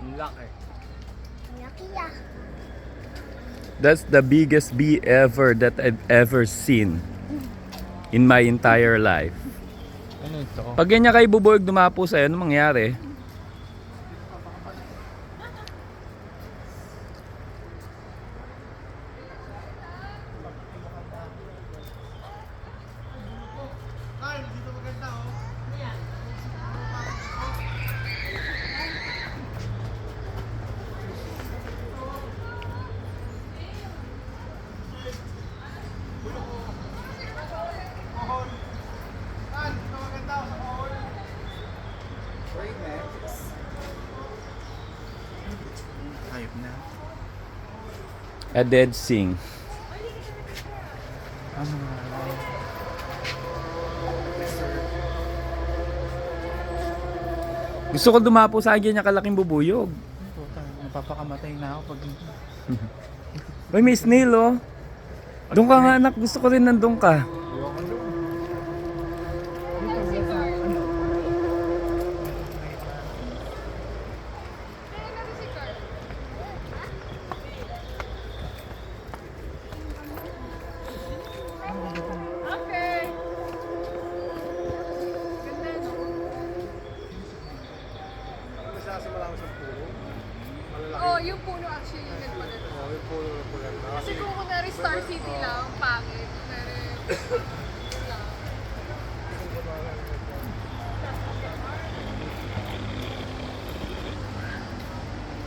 Ang laki. Laki ah. That's the biggest bee ever that I've ever seen in my entire life. Ano ito? Pag ganyan kayo bubuyog dumapo sa'yo, ano mangyari? Hayop na. A dead sing. Ano nga? Gusto ko dumapo sa ganyan kalaking bubuyog. Napapakamatay na ako pag... Uy, may snail oh. Doon ka nga anak, gusto ko rin nandun ka. Okay. Oh, yung puno actually yung nagpaganda. Kasi kung kunwari Star City lang, pangit. Kunwari,